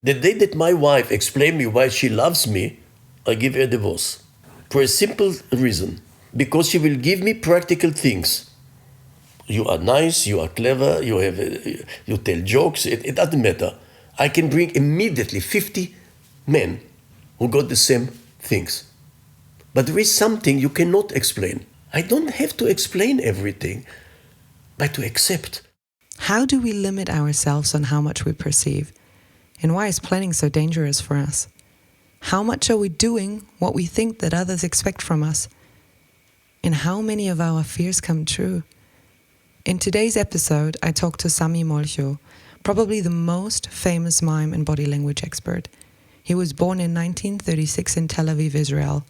The day that my wife explained me why she loves me, I give her a divorce. For a simple reason. Because she will give me practical things. You are nice, you are clever, you tell jokes, it doesn't matter. I can bring immediately 50 men who got the same things. But there is something you cannot explain. I don't have to explain everything, but to accept. How do we limit ourselves on how much we perceive? And why is planning so dangerous for us? How much are we doing what we think that others expect from us? And how many of our fears come true? In today's episode, I talked to Samy Molcho, probably the most famous mime and body language expert. He was born in 1936 in Tel Aviv, Israel,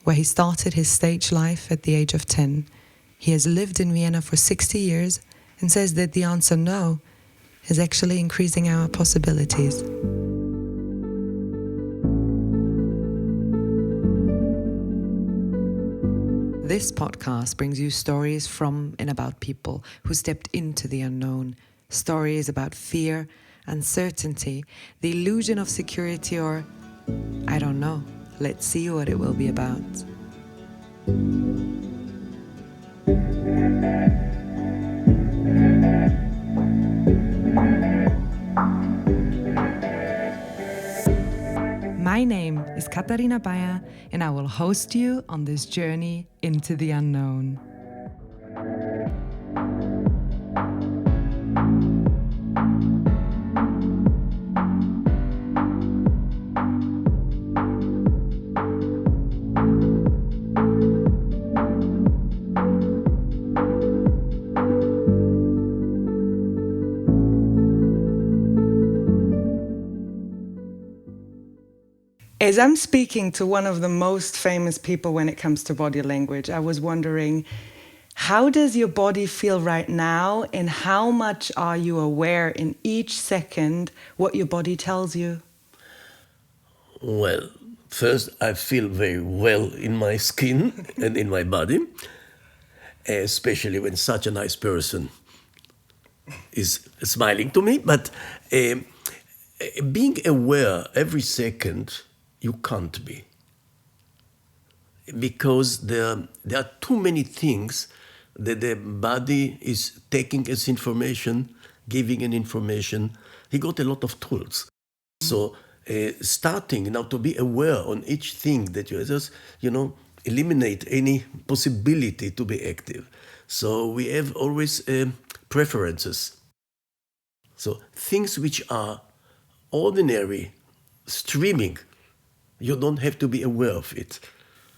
where he started his stage life at the age of 10. He has lived in Vienna for 60 years and says that the answer no is actually increasing our possibilities. This podcast brings you stories from and about people who stepped into the unknown. Stories about fear, uncertainty, the illusion of security, or I don't know. Let's see what it will be about. My name is Katharina Bayer, and I will host you on this journey into the unknown. As I'm speaking to one of the most famous people when it comes to body language, I was wondering, how does your body feel right now, and how much are you aware in each second what your body tells you? Well, first I feel very well in my skin and in my body, especially when such a nice person is smiling to me. But being aware every second, you can't be. Because there are too many things that the body is taking as information, giving an information. He got a lot of tools. So starting now to be aware on each thing that you just, eliminate any possibility to be active. So we have always preferences. So things which are ordinary, streaming, you don't have to be aware of it.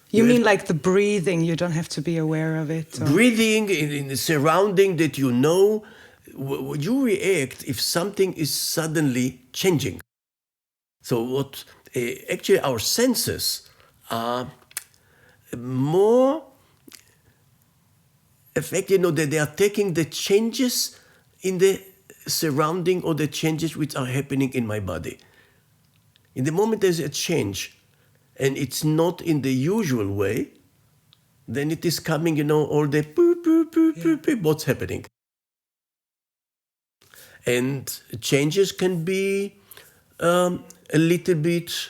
You mean like the breathing, you don't have to be aware of it? Or? Breathing in the surrounding that you know, you react if something is suddenly changing. So what actually our senses are more affected, that they are taking the changes in the surrounding or the changes which are happening in my body. In the moment there's a change and it's not in the usual way, then it is coming, all the boop, what's happening. And changes can be a little bit,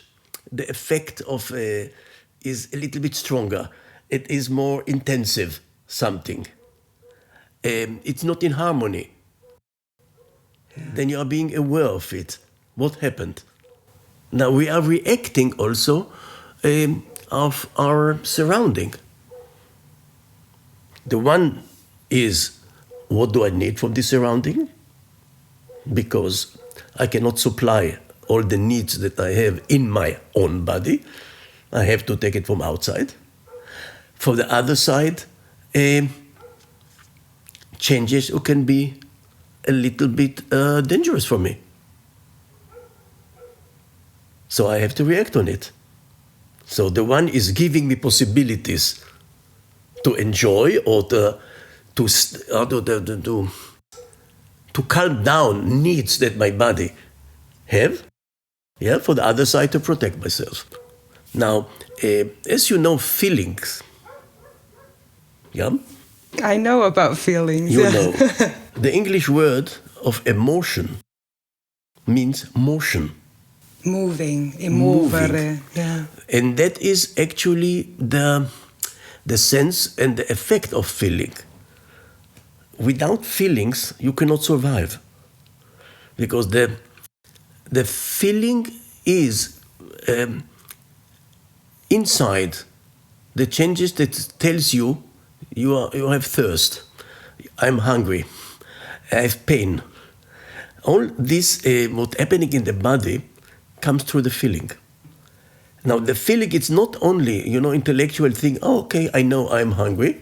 the effect of is a little bit stronger. It is more intensive, something. It's not in harmony. Then you are being aware of it. What happened? Now we are reacting also of our surrounding. The one is, what do I need from this surrounding? Because I cannot supply all the needs that I have in my own body. I have to take it from outside. For the other side, changes can be a little bit dangerous for me. So I have to react on it. So the one is giving me possibilities to enjoy or to calm down needs that my body have. Yeah, for the other side to protect myself. Now, as you know, feelings. Yeah. I know about feelings. You know, the English word of emotion means motion. Moving, emovere. Yeah. And that is actually the sense and the effect of feeling. Without feelings, you cannot survive. Because the feeling is inside the changes that tells you you have thirst, I'm hungry, I have pain. All this, what's happening in the body, comes through the feeling. Now, the feeling, it's not only, intellectual thing, oh, okay, I know I'm hungry.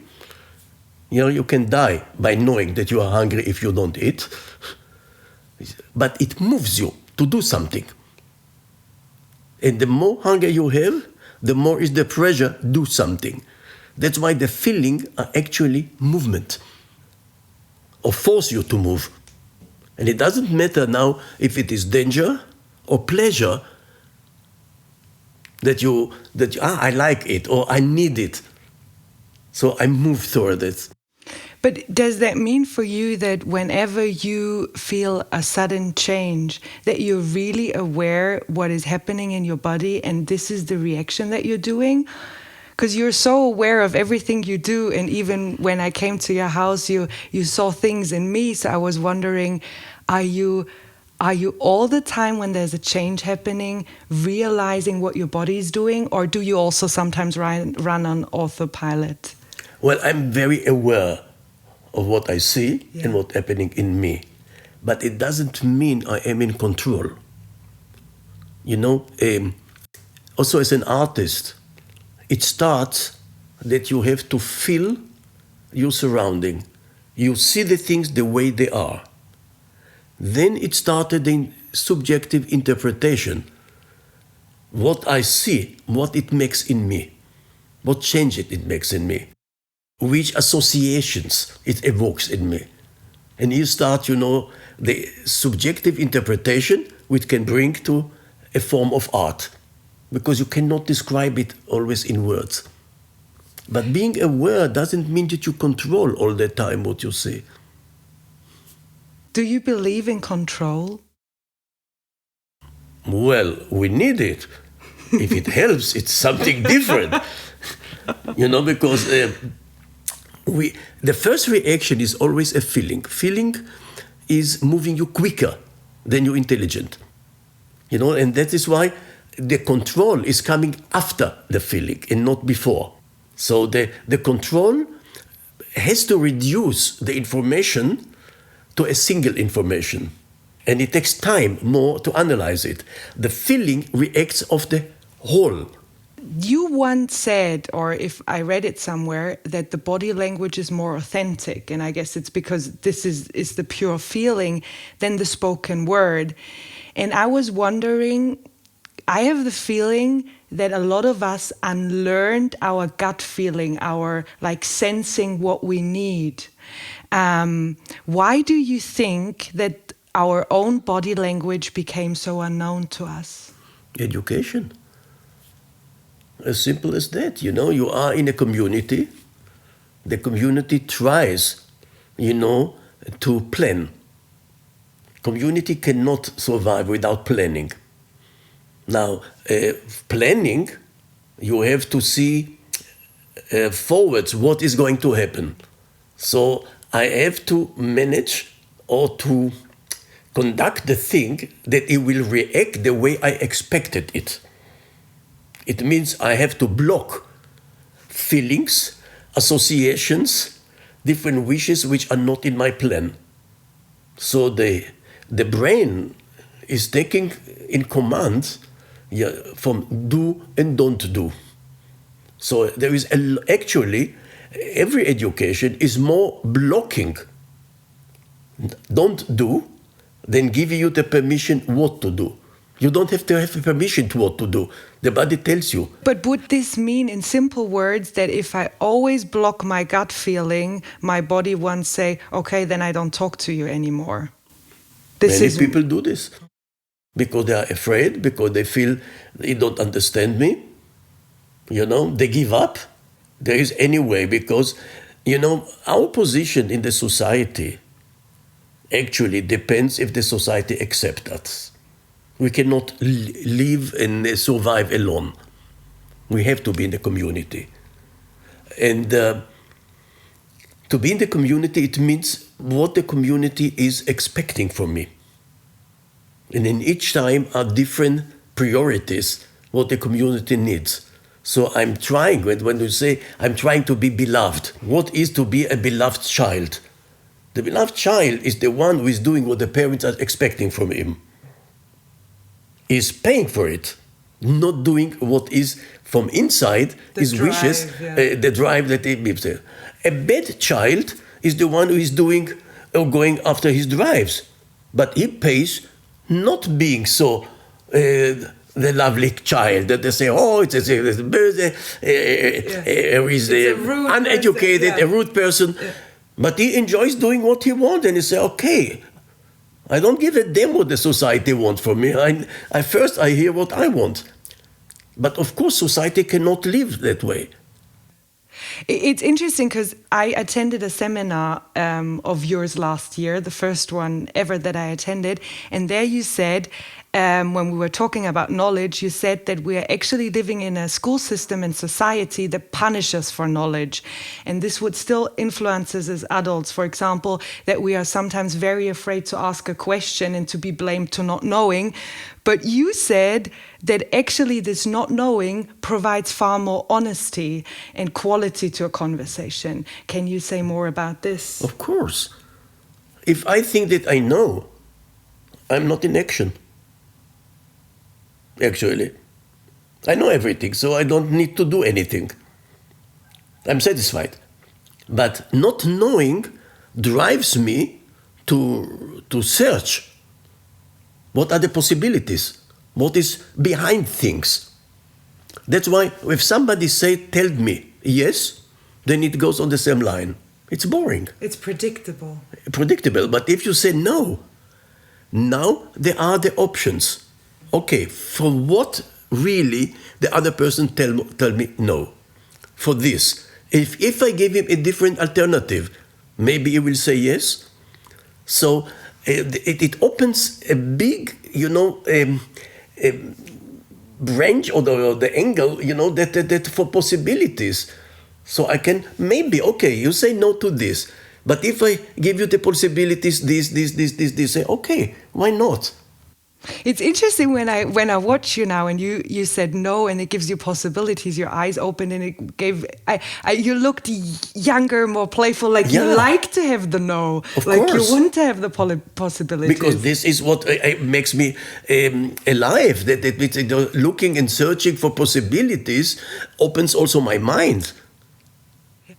You can die by knowing that you are hungry if you don't eat. But it moves you to do something. And the more hunger you have, the more is the pressure, do something. That's why the feeling are actually movement, or force you to move. And it doesn't matter now if it is danger or pleasure that I like it or I need it. So I move toward it. But does that mean for you that whenever you feel a sudden change, that you're really aware what is happening in your body and this is the reaction that you're doing? Because you're so aware of everything you do, and even when I came to your house, you saw things in me. So I was wondering, are you all the time when there's a change happening realizing what your body is doing, or do you also sometimes run on autopilot? Well, I'm very aware of what I see and what's happening in me. But it doesn't mean I am in control. Also as an artist, it starts that you have to feel your surrounding. You see the things the way they are. Then it started in subjective interpretation. What I see, what it makes in me, what change it makes in me, which associations it evokes in me. And you start, the subjective interpretation, which can bring to a form of art, because you cannot describe it always in words. But being aware doesn't mean that you control all the time what you see. Do you believe in control? Well, we need it. If it helps, it's something different. Because the first reaction is always a feeling. Feeling is moving you quicker than you're intelligent. And that is why the control is coming after the feeling and not before. So the control has to reduce the information to a single information. And it takes time more to analyze it. The feeling reacts of the whole. You once said, or if I read it somewhere, that the body language is more authentic. And I guess it's because this is the pure feeling than the spoken word. And I was wondering, I have the feeling that a lot of us unlearned our gut feeling, our sensing what we need. Why do you think that our own body language became so unknown to us? Education. As simple as that. You are in a community. The community tries, to plan. Community cannot survive without planning. Now, planning, you have to see forwards what is going to happen. So I have to manage or to conduct the thing that it will react the way I expected it. It means I have to block feelings, associations, different wishes which are not in my plan. So the brain is taking in command from do and don't do. So there is actually, every education is more blocking don't do than giving you the permission what to do. You don't have to have permission to what to do. The body tells you. But would this mean, in simple words, that if I always block my gut feeling, my body won't say, okay, then I don't talk to you anymore? Many people do this because they are afraid, because they feel they don't understand me. They give up. There is any way because, our position in the society actually depends if the society accepts us. We cannot live and survive alone. We have to be in the community. And to be in the community, it means what the community is expecting from me. And in each time are different priorities, what the community needs. So I'm trying, when you say, I'm trying to be beloved, what is to be a beloved child? The beloved child is the one who is doing what the parents are expecting from him. He's paying for it, not doing what is from inside, his wishes, the drive that he gives there. A bad child is the one who is doing or going after his drives, but he pays not being so the lovely child that they say, oh, it's a birthday, he's uneducated, a rude person. Yeah. But he enjoys doing what he wants, and he says, okay, I don't give a damn what the society wants from me. First I hear what I want. But of course, society cannot live that way. It's interesting because I attended a seminar of yours last year, the first one ever that I attended. And there you said, when we were talking about knowledge, you said that we are actually living in a school system and society that punishes for knowledge. And this would still influence us as adults. For example, that we are sometimes very afraid to ask a question and to be blamed to not knowing. But you said that actually this not knowing provides far more honesty and quality to a conversation. Can you say more about this? Of course. If I think that I know, I'm not in action. Actually, I know everything, so I don't need to do anything. I'm satisfied. But not knowing drives me to search. What are the possibilities? What is behind things? That's why if somebody tell me yes, then it goes on the same line. It's boring. It's predictable. Predictable, but if you say no, now there are the options. Okay, for what really the other person tell me no? For this. If I give him a different alternative, maybe he will say yes. So it opens a big, branch or the angle, that for possibilities. So I can maybe, okay, you say no to this. But if I give you the possibilities, this, say, okay, why not? It's interesting when I watch you now and you said no and it gives you possibilities, your eyes opened and it gave you looked younger, more playful, like you like to have the no, of like course. you want to have the possibilities. Because this is what makes me alive, that looking and searching for possibilities opens also my mind.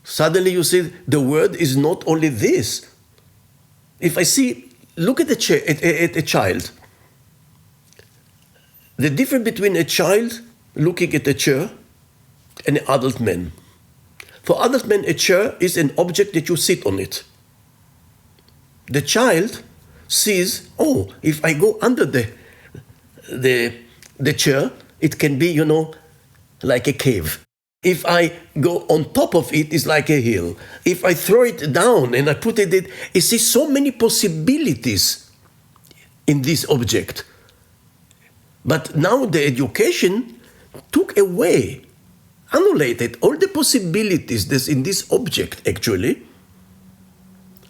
Suddenly you see the world is not only this. If I look at a child. The difference between a child looking at a chair and an adult man. For adult men, a chair is an object that you sit on it. The child sees, oh, if I go under the chair, it can be, like a cave. If I go on top of it, it's like a hill. If I throw it down and I put it sees so many possibilities in this object. But now the education took away, annihilated all the possibilities that's in this object, actually,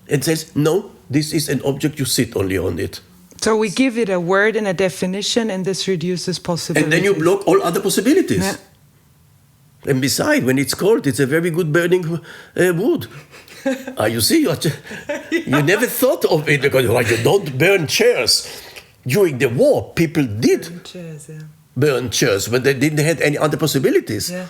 and says, no, this is an object, you sit only on it. So we give it a word and a definition, and this reduces possibilities. And then you block all other possibilities. Yeah. And besides, when it's cold, it's a very good burning wood. You see, you never thought of it, because you don't burn chairs. During the war, people did burn chairs, but they didn't have any other possibilities. Yeah.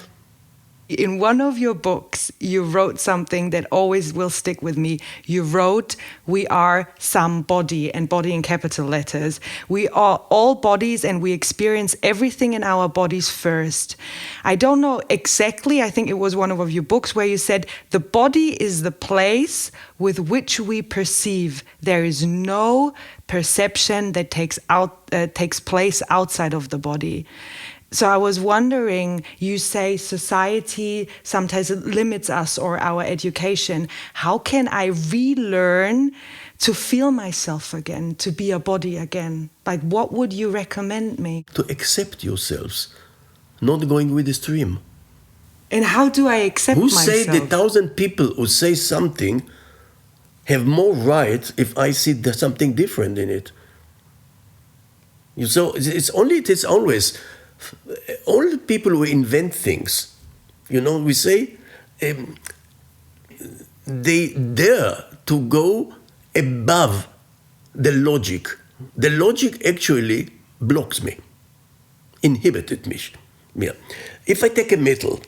In one of your books, you wrote something that always will stick with me. You wrote, we are some body, and body in capital letters. We are all bodies and we experience everything in our bodies first. I don't know exactly, I think it was one of your books where you said, the body is the place with which we perceive. There is no perception that takes place outside of the body. So I was wondering, you say society sometimes limits us or our education. How can I relearn to feel myself again, to be a body again? Like, what would you recommend me? To accept yourselves, not going with the stream. And how do I accept Who myself? say the 1,000 people who say something have more right if I see there's something different in it? So it's always all the people who invent things. We say they dare to go above the logic. The logic actually blocks me, inhibited me. Yeah. If I take a metal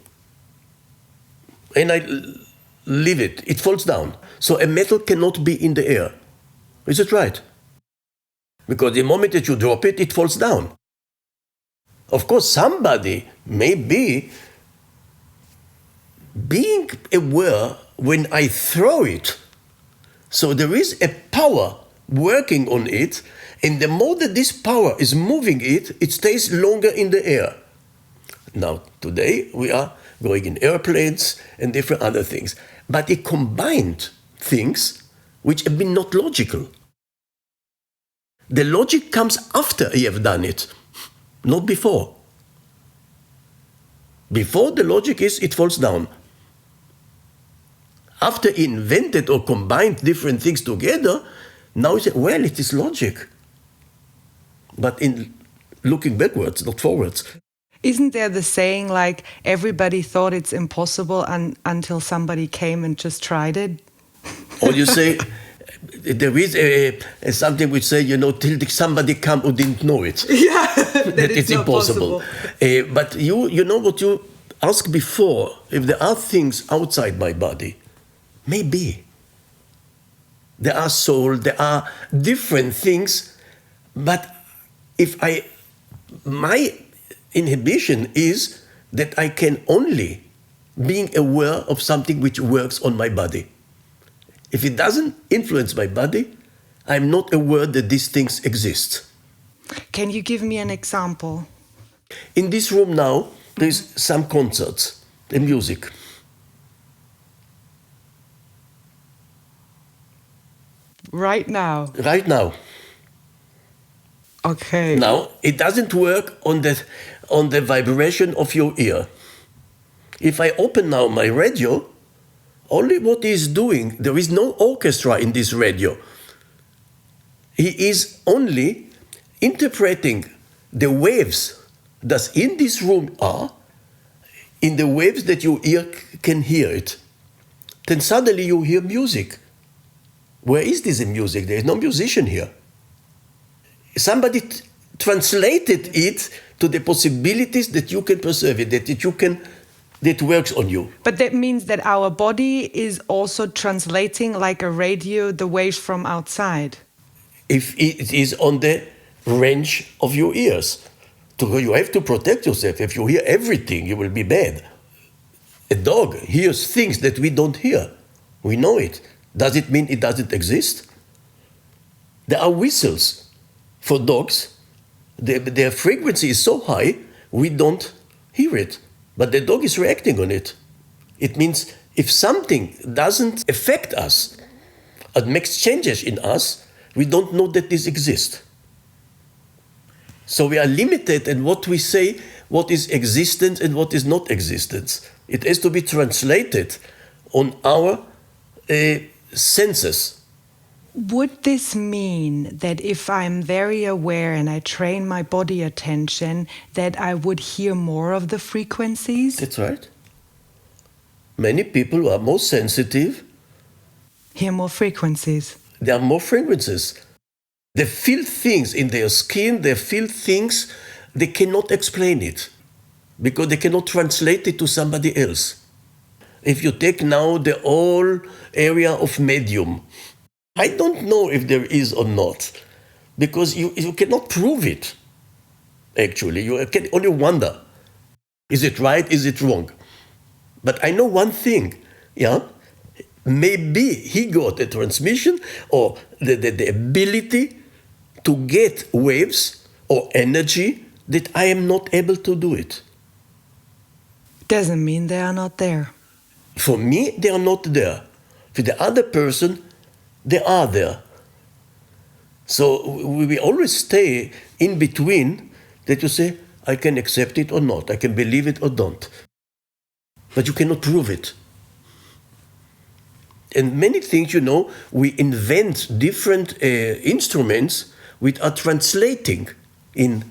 and I leave it, it falls down. So a metal cannot be in the air. Is it right? Because the moment that you drop it, it falls down. Of course, somebody may be being aware when I throw it. So there is a power working on it, and the more that this power is moving it, it stays longer in the air. Now, today, we are going in airplanes and different other things. But it combined things which have been not logical. The logic comes after you have done it, not before. Before, the logic is it falls down. After he invented or combined different things together, now he said, well, it is logic. But in looking backwards, not forwards. Isn't there the saying, like, everybody thought it's impossible until somebody came and just tried it? Or you say, there is something which say, till somebody come who didn't know it. Yeah, that it's impossible. But you know what you asked before, if there are things outside my body, maybe. There are soul, there are different things, but my inhibition is that I can only being aware of something which works on my body. If it doesn't influence my body, I'm not aware that these things exist. Can you give me an example? In this room now, there's some concerts and music. Right now? Right now. Okay. Now, it doesn't work on the vibration of your ear. If I open now my radio, only what he is doing, there is no orchestra in this radio. He is only interpreting the waves that in this room are, in the waves that your ear can hear it. Then suddenly you hear music. Where is this music? There is no musician here. Somebody translated it to the possibilities that you can perceive it, that works on you. But that means that our body is also translating, like a radio, the waves from outside. If it is on the range of your ears. You have to protect yourself. If you hear everything, you will be bad. A dog hears things that we don't hear. We know it. Does it mean it doesn't exist? There are whistles for dogs. Their frequency is so high, we don't hear it. But the dog is reacting on it. It means if something doesn't affect us, it makes changes in us, we don't know that this exists. So we are limited in what we say, what is existence and what is not existence. It has to be translated on our senses. Would this mean that if I'm very aware and I train my body attention, that I would hear more of the frequencies? That's right. Many people who are more sensitive Hear more frequencies. there are more frequencies. They feel things in their skin, they feel things, they cannot explain it because they cannot translate it to somebody else. If you take now the whole area of medium, I don't know if there is or not, because you cannot prove it, actually. You can only wonder, is it right, is it wrong? But I know one thing, yeah? Maybe he got a transmission or the ability to get waves or energy that I am not able to do it. Doesn't mean they are not there. For me, they are not there. For the other person, they are there. So we always stay in between that you say, I can accept it or not, I can believe it or don't. But you cannot prove it. And many things, we invent different instruments which are translating in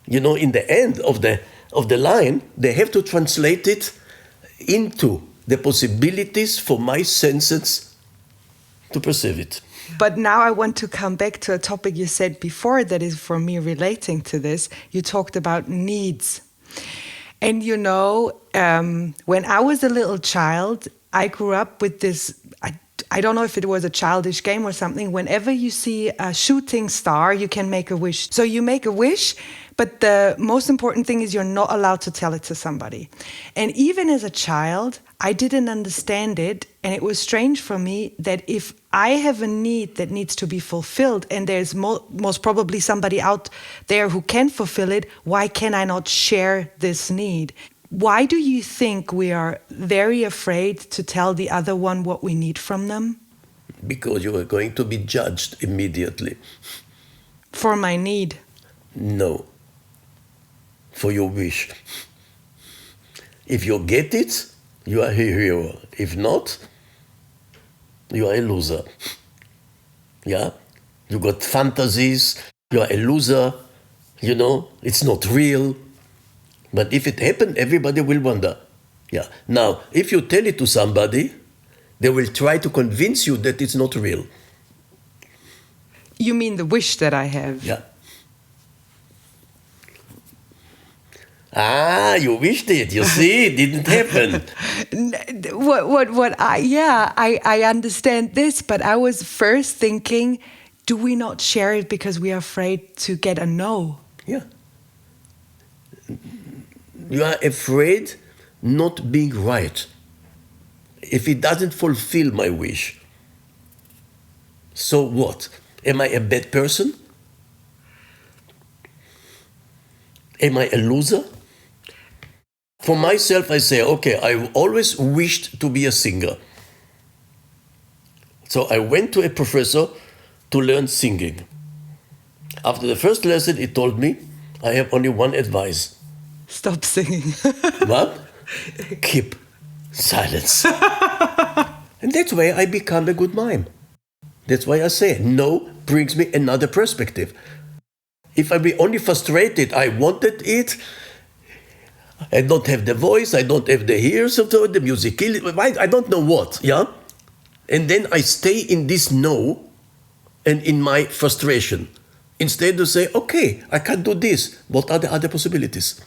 the end of the line, they have to translate it into the possibilities for my senses to perceive it. But now I want to come back to a topic you said before that is for me relating to this. You talked about needs. And when I was a little child, I grew up with this, I don't know if it was a childish game or something. Whenever you see a shooting star, you can make a wish. So you make a wish, but the most important thing is you're not allowed to tell it to somebody. And even as a child, I didn't understand it. And it was strange for me that if I have a need that needs to be fulfilled and there's most probably somebody out there who can fulfill it, why can I not share this need? Why do you think we are very afraid to tell the other one what we need from them? Because you are going to be judged immediately. For my need? No. For your wish. If you get it, you are a hero. If not, you are a loser. Yeah? You got fantasies, you are a loser, it's not real. But if it happened, everybody will wonder. Yeah. Now, if you tell it to somebody, they will try to convince you that it's not real. You mean the wish that I have? Yeah. Ah, you wished it. You see, it didn't happen. I understand this, but I was first thinking, do we not share it because we are afraid to get a no? Yeah. You are afraid not being right. If it doesn't fulfill my wish, so what? Am I a bad person? Am I a loser? For myself, I say, okay, I always wished to be a singer. So I went to a professor to learn singing. After the first lesson, he told me, I have only one advice. Stop singing. What? Keep silence. And that's why I become a good mime. That's why I say, no brings me another perspective. If I be only frustrated, I wanted it, I don't have the voice, I don't have the ears of the music, I don't know what, yeah? And then I stay in this no and in my frustration. Instead to say, okay, I can't do this. What are the other possibilities?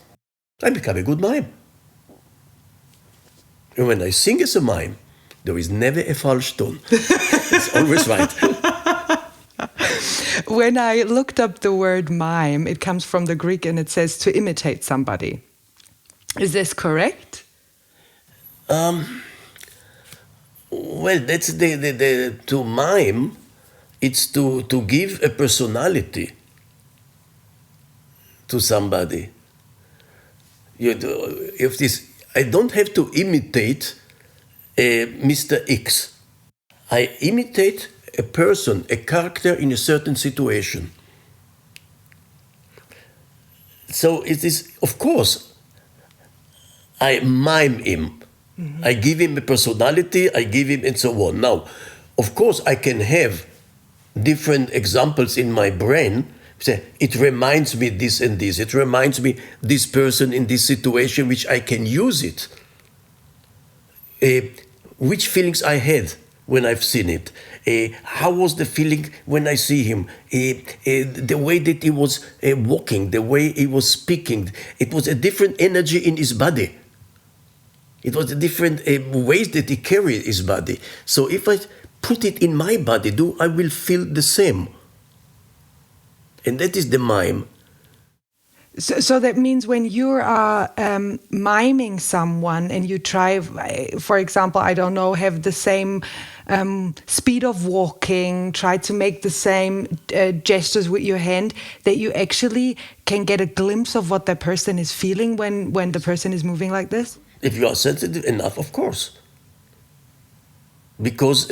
I become a good mime. And when I sing as a mime, there is never a false tone. It's always right. When I looked up the word mime, it comes from the Greek and it says to imitate somebody. Is this correct? Well, that's the to mime. It's to give a personality to somebody. I don't have to imitate Mr. X. I imitate a person, a character in a certain situation. So it is, of course, I mime him. Mm-hmm. I give him a personality, I give him and so on. Now, of course, I can have different examples in my brain. Say, it reminds me this and this. It reminds me this person in this situation, which I can use it. Which feelings I had when I've seen it. How was the feeling when I see him? The way that he was walking, the way he was speaking. It was a different energy in his body. It was a different ways that he carried his body. So if I put it in my body, I will feel the same. And that is the mime. So that means when you are miming someone and you try, for example, I don't know, have the same speed of walking, try to make the same gestures with your hand, that you actually can get a glimpse of what that person is feeling when the person is moving like this? If you are sensitive enough, of course. Because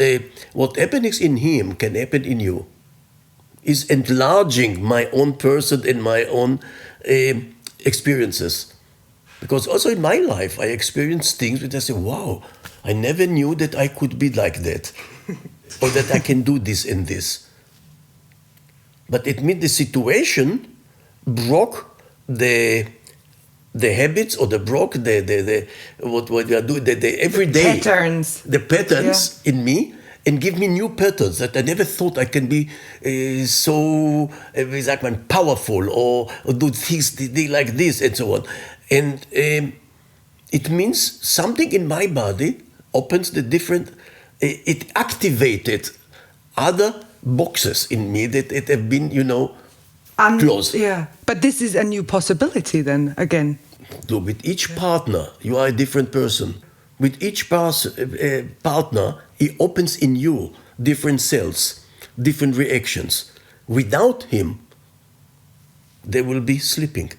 what happens in him can happen in you. is enlarging my own person and my own experiences. Because also in my life, I experienced things which I say, wow, I never knew that I could be like that, or that I can do this and this. But it means the situation broke the habits, or broke the what we are doing, the everyday Patterns. the patterns in me, and give me new patterns that I never thought I can be so like powerful, or do things like this and so on. And it means something in my body opens the different, it activated other boxes in me that have been, closed. Yeah, but this is a new possibility then, again. So with each partner, you are a different person. With each partner, he opens in you different cells, different reactions. Without him, they will be sleeping.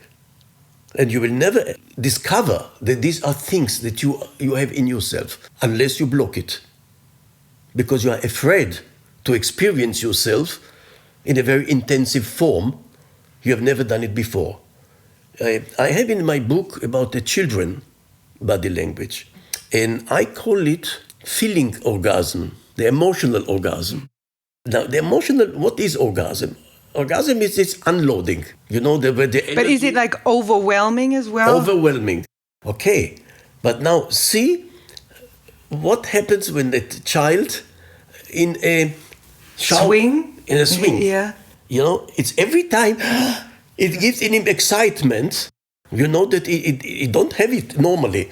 And you will never discover that these are things that you have in yourself unless you block it. Because you are afraid to experience yourself in a very intensive form. You have never done it before. I have in my book about the children body language, and I call it feeling orgasm, the emotional orgasm. Now, what is orgasm? Orgasm is this unloading, the energy. But is it like overwhelming as well? Overwhelming. Okay. But now see what happens when the child in a swing? In a swing. Yeah. It's every time it gives in him excitement, that he don't have it normally.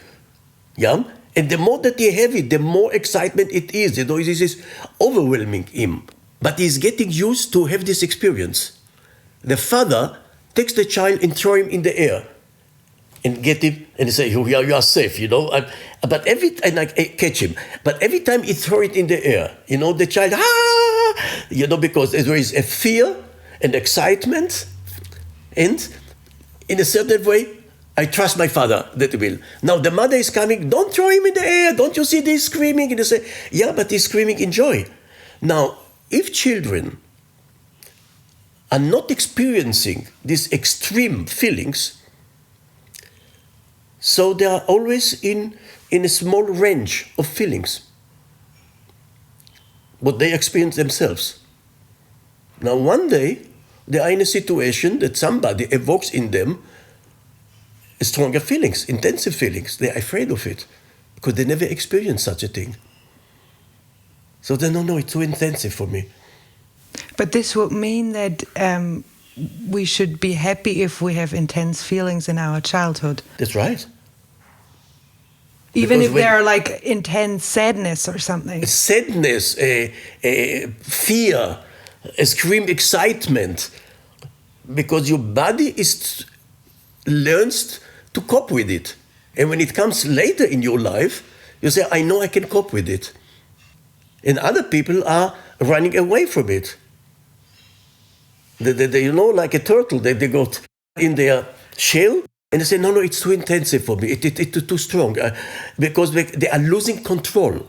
Yeah? And the more that he have it, the more excitement it is. It is overwhelming him. But he's getting used to have this experience. The father takes the child and throw him in the air and get him and say, you are safe, But and I catch him. But every time he throw it in the air, the child, because there is a fear and excitement. And in a certain way, I trust my father that he will. Now the mother is coming, don't throw him in the air. Don't you see this screaming? And they say, yeah, but he's screaming in joy. Now, if children are not experiencing these extreme feelings, so they are always in a small range of feelings, what they experience themselves. Now one day, they are in a situation that somebody evokes in them stronger feelings, intensive feelings. They are afraid of it because they never experienced such a thing. So they no, it's too intensive for me. But this would mean that we should be happy if we have intense feelings in our childhood. That's right. Even if they're like intense sadness or something. Sadness, fear, extreme excitement. Because your body learns to cope with it. And when it comes later in your life, you say, I know I can cope with it. And other people are running away from it. They like a turtle, they got in their shell and they say, no, it's too intensive for me, it's too strong. Because they are losing control.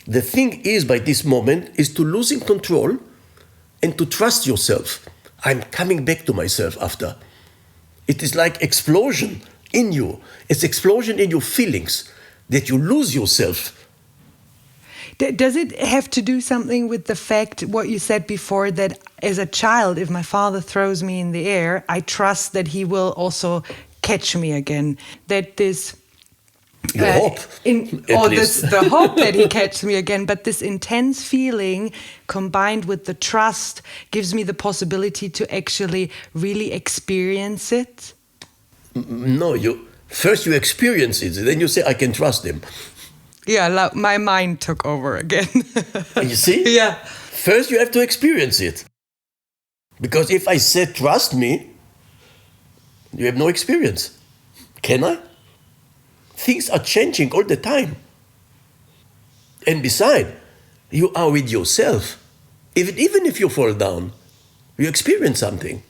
The thing is, by this moment, is to losing control and to trust yourself. I'm coming back to myself after. It is like explosion in you. It's explosion in your feelings that you lose yourself. Does it have to do something with the fact, what you said before, that as a child, if my father throws me in the air, I trust that he will also catch me again? That this... Your hope. The hope that he catches me again, but this intense feeling combined with the trust gives me the possibility to actually really experience it? No, first you experience it, then you say, I can trust him. Yeah, my mind took over again. You see? Yeah. First you have to experience it. Because if I said, trust me, you have no experience. Can I? Things are changing all the time. And besides, you are with yourself. Even if you fall down, you experience something.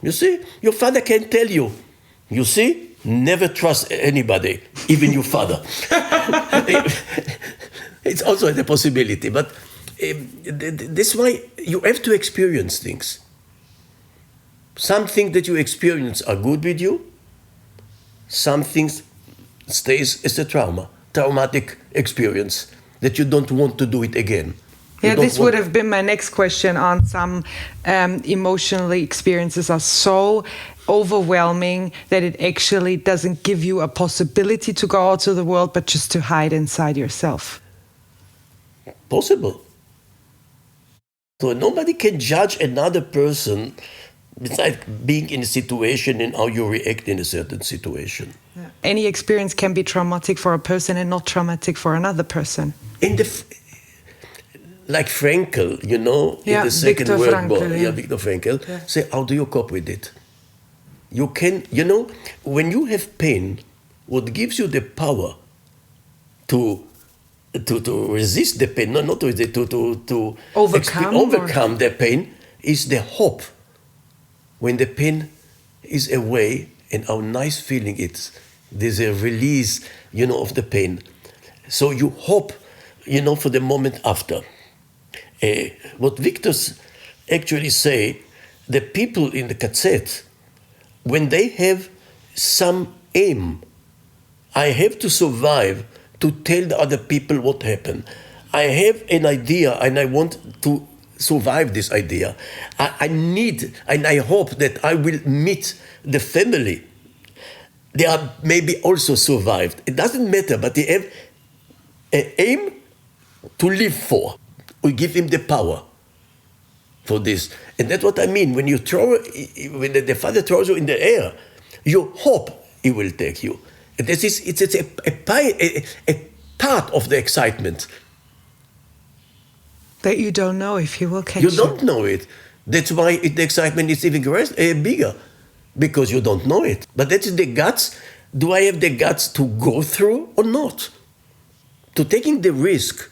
You see? Your father can tell you, you see? Never trust anybody, even your father. It's also a possibility. But That's why you have to experience things. Some things that you experience are good with you. Some things stays as a traumatic experience that you don't want to do it again. Yeah, this would have been my next question on some emotionally experiences are so overwhelming that it actually doesn't give you a possibility to go out to the world, but just to hide inside yourself. Possible. So nobody can judge another person besides being in a situation and how you react in a certain situation. Yeah. Any experience can be traumatic for a person and not traumatic for another person. Like Frankl, in the Second Viktor World Frankl, War, yeah. Viktor Frankl, say, how do you cope with it? You can, when you have pain, what gives you the power to resist the pain, not to resist, to overcome the pain, is the hope. When the pain is away, and how nice feeling it is, there's a release, of the pain. So you hope, for the moment after. What Victor's actually say, the people in the cassette, when they have some aim, I have to survive to tell the other people what happened. I have an idea and I want to survive this idea. I need and I hope that I will meet the family. They are maybe also survived. It doesn't matter, but they have an aim to live for. We give him the power for this. And that's what I mean. When when the Father throws you in the air, you hope he will take you. And it's a part of the excitement. That you don't know if he will catch you. You don't know it. That's why the excitement is even bigger. Because you don't know it. But that's the guts. Do I have the guts to go through or not? To taking the risk.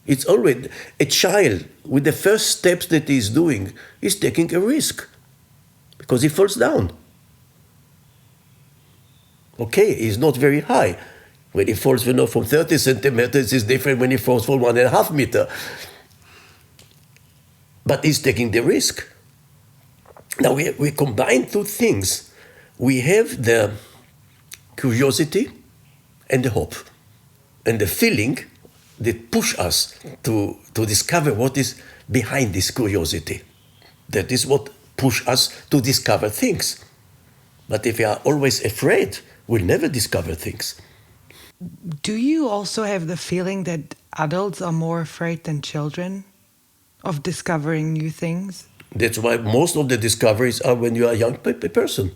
It's always a child with the first steps that he's doing is taking a risk because he falls down. Okay, he's not very high. When he falls, from 30 centimeters, it's different when he falls from 1.5 meters. But he's taking the risk. Now we combine two things. We have the curiosity and the hope and the feeling that push us to discover what is behind this curiosity. That is what push us to discover things. But if we are always afraid, we'll never discover things. Do you also have the feeling that adults are more afraid than children of discovering new things? That's why most of the discoveries are when you are a young person.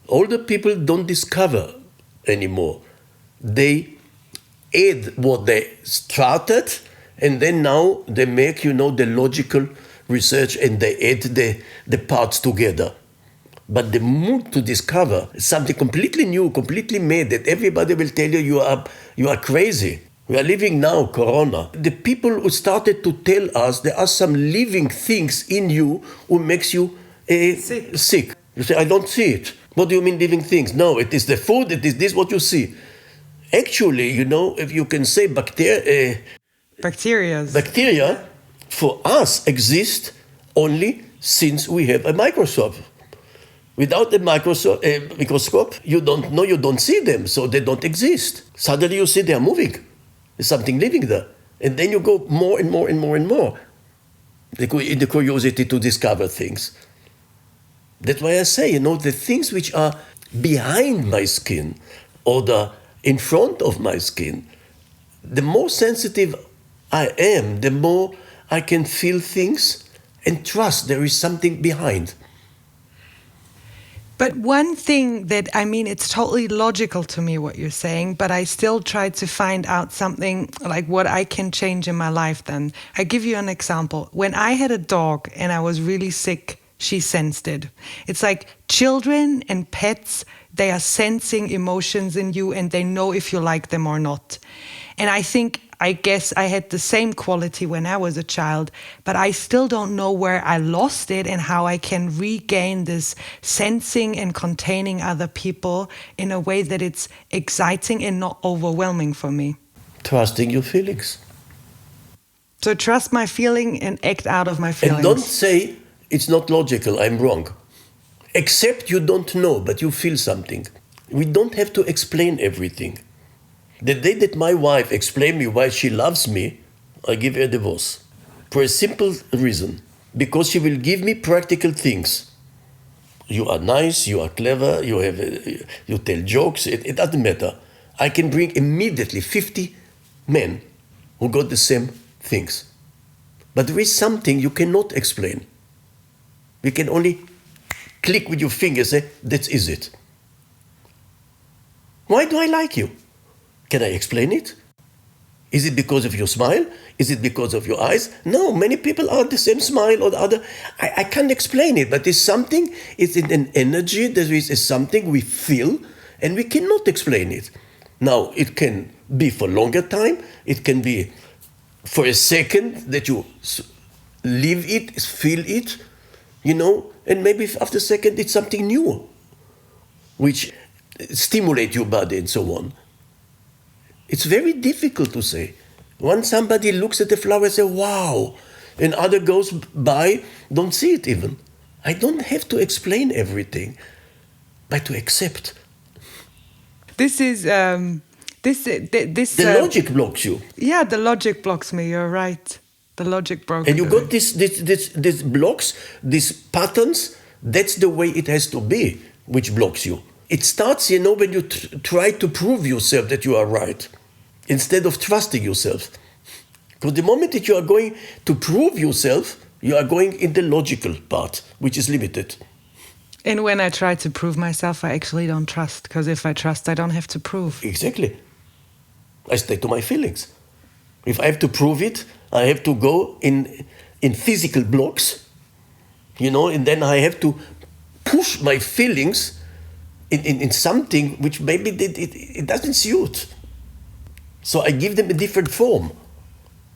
Older people don't discover anymore. They add what they started, and then now they make, the logical research and they add the parts together. But the mood to discover something completely new, completely made, that everybody will tell you you are crazy. We are living now, Corona. The people who started to tell us there are some living things in you who makes you sick. You say, I don't see it. What do you mean living things? No, it is the food, it is this what you see. Actually, if you can say bacteria for us exist only since we have a microscope. Without a microscope, you don't know, you don't see them, so they don't exist. Suddenly you see they are moving. There's something living there. And then you go more and more and more and more in the curiosity to discover things. That's why I say, the things which are behind my skin or in front of my skin, the more sensitive I am, the more I can feel things and trust there is something behind. But one thing that, it's totally logical to me what you're saying, but I still try to find out something like what I can change in my life then. I give you an example. When I had a dog and I was really sick, she sensed it. It's like children and pets, they are sensing emotions in you and they know if you like them or not. And I guess I had the same quality when I was a child, but I still don't know where I lost it and how I can regain this sensing and containing other people in a way that it's exciting and not overwhelming for me. Trusting your feelings. So trust my feeling and act out of my feelings. And don't say, it's not logical, I'm wrong. Except you don't know, but you feel something. We don't have to explain everything. The day that my wife explained me why she loves me, I give her a divorce. For a simple reason. Because she will give me practical things. You are nice, you are clever, you tell jokes, it doesn't matter. I can bring immediately 50 men who got the same things. But there is something you cannot explain. You can only click with your finger, say, that is it. Why do I like you? Can I explain it? Is it because of your smile? Is it because of your eyes? No, many people are the same smile or the other. I can't explain it, but it's something, it's in an energy, there is something we feel, and we cannot explain it. Now, it can be for longer time, it can be for a second that you live it, feel it, and maybe after a second it's something new, which stimulates your body and so on. It's very difficult to say. When somebody looks at the flower and says, wow, and other goes by, don't see it even. I don't have to explain everything, but to accept. This is The logic blocks you. Yeah, the logic blocks me. You're right. The logic broke. And you got this blocks, these patterns. That's the way it has to be, which blocks you. It starts, when you try to prove yourself that you are right, instead of trusting yourself. Because the moment that you are going to prove yourself, you are going in the logical part, which is limited. And when I try to prove myself, I actually don't trust. Because if I trust, I don't have to prove. Exactly. I stay to my feelings. If I have to prove it, I have to go in physical blocks, and then I have to push my feelings in something which maybe it doesn't suit. So I give them a different form.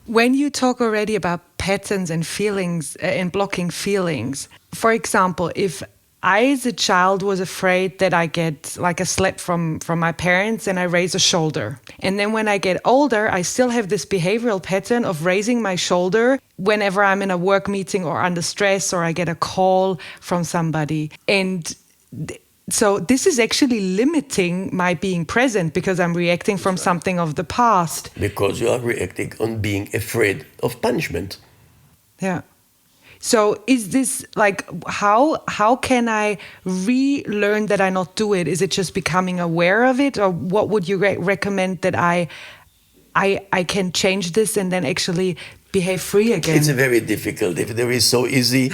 When you talk already about patterns and feelings and blocking feelings, for example, if I as a child was afraid that I get like a slap from my parents and I raise a shoulder. And then when I get older, I still have this behavioral pattern of raising my shoulder whenever I'm in a work meeting or under stress or I get a call from somebody. And so this is actually limiting my being present because I'm reacting from something of the past. Because you are reacting on being afraid of punishment. Yeah. So is this like, how can I relearn that I not do it? Is it just becoming aware of it? Or what would you recommend that I can change this and then actually behave free again? It's very difficult. If there is so easy